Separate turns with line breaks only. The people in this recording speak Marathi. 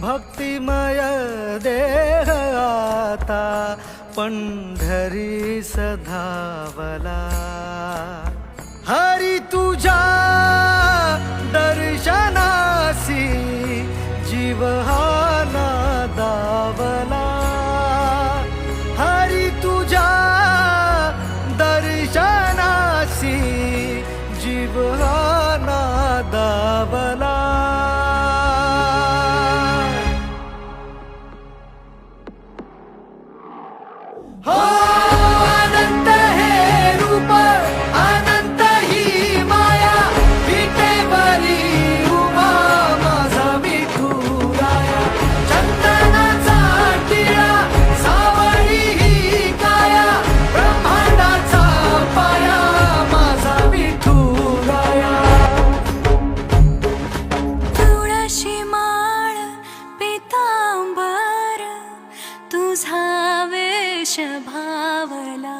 भक्तिमय देह आता पंढरी सधावला। हरी तुझ्या दर्शनासी जीव हा नादावला। हरी तुझ्या दर्शनासी जीव हा नादावला। हो अनंत हे रूप अनंत ही माया विटेवरी उभा माझा विठुराया। चंदनाचा टिळा सावळी ही काया ब्रह्मांडाचा पाया माझा विठुराया।
तुळशी माळ पितांबर तुझा वेश भावला।